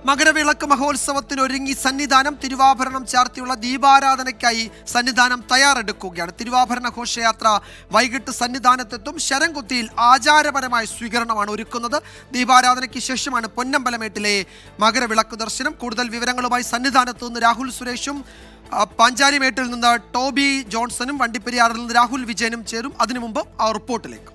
മകരവിളക്ക് മഹോത്സവത്തിനൊരുങ്ങി സന്നിധാനം. തിരുവാഭരണം ചാർത്തിയുള്ള ദീപാരാധനയ്ക്കായി സന്നിധാനം തയ്യാറെടുക്കുകയാണ്. തിരുവാഭരണ ഘോഷയാത്ര വൈകിട്ട് സന്നിധാനത്തെത്തും. ശരംകുത്തിയിൽ ആചാരപരമായ സ്വീകരണമാണ് ഒരുക്കുന്നത്. ദീപാരാധനയ്ക്ക് ശേഷമാണ് പൊന്നമ്പലമേട്ടിലെ മകരവിളക്ക് ദർശനം. കൂടുതൽ വിവരങ്ങളുമായി സന്നിധാനത്ത് നിന്ന് രാഹുൽ സുരേഷും പാഞ്ചാലിമേട്ടിൽ നിന്ന് ടോബി ജോൺസണും വണ്ടിപ്പെരിയാറിൽ നിന്ന് രാഹുൽ വിജയനും ചേരും. അതിനു മുമ്പ് ആ റിപ്പോർട്ടിലേക്ക്.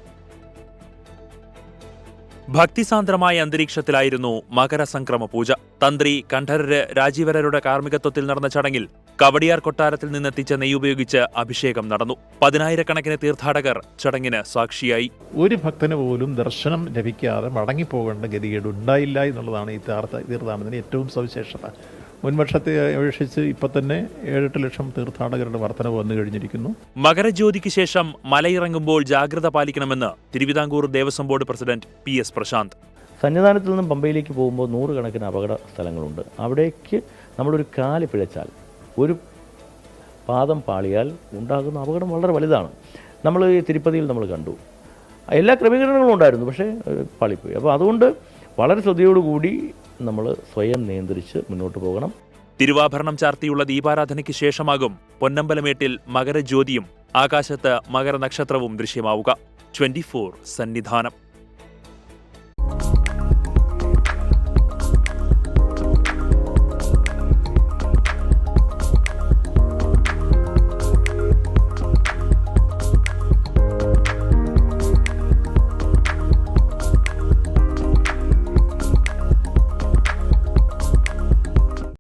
ഭക്തിസാന്ദ്രമായ അന്തരീക്ഷത്തിലായിരുന്നു മകരസംക്രമ പൂജ. തന്ത്രി കണ്ഠരര് രാജീവരരുടെ കാർമ്മികത്വത്തിൽ നടന്ന ചടങ്ങിൽ കവടിയാർ കൊട്ടാരത്തിൽ നിന്നെത്തിച്ച നെയ്യ് ഉപയോഗിച്ച് അഭിഷേകം നടന്നു. 10,000-കണക്കിന് തീർത്ഥാടകർ ചടങ്ങിന് സാക്ഷിയായി. ഒരു ഭക്തന് പോലും ദർശനം ലഭിക്കാതെ മടങ്ങിപ്പോകേണ്ട ഗതികേട് ഉണ്ടായില്ല എന്നുള്ളതാണ് ഈ തീർത്ഥാടനത്തിന് ഏറ്റവും സവിശേഷത. മുൻവർഷത്തെ അപേക്ഷിച്ച് ഇപ്പം തന്നെ 7-8 ലക്ഷം തീർത്ഥാടകരുടെ വർധനവ് വന്നു കഴിഞ്ഞിരിക്കുന്നു. മകരജ്യോതിക്ക് ശേഷം മലയിറങ്ങുമ്പോൾ ജാഗ്രത പാലിക്കണമെന്ന് Thiruvithamkoor Devaswom board president PS Prasanth. സന്നിധാനത്തിൽ നിന്നും പമ്പയിലേക്ക് പോകുമ്പോൾ 100 കണക്കിന് അപകട സ്ഥലങ്ങളുണ്ട്. അവിടേക്ക് നമ്മളൊരു കാല് പിഴച്ചാൽ, ഒരു പാദം പാളിയാൽ ഉണ്ടാകുന്ന അപകടം വളരെ വലുതാണ്. നമ്മൾ തിരുപ്പതിയിൽ നമ്മൾ കണ്ടു, എല്ലാ ക്രമീകരണങ്ങളും ഉണ്ടായിരുന്നു, പക്ഷേ പാളിപ്പോയി. അപ്പോൾ അതുകൊണ്ട് വളരെ ശ്രദ്ധയോടുകൂടി നമ്മൾ സ്വയം നിയന്ത്രിച്ച് മുന്നോട്ട് പോകണം. തിരുവാഭരണം ചാർത്തിയുള്ള ദീപാരാധനയ്ക്ക് ശേഷമാകും പൊന്നമ്പലമേട്ടിൽ മകരജ്യോതിയും ആകാശത്ത് മകരനക്ഷത്രവും ദൃശ്യമാവുക. 24 സന്നിധാനം.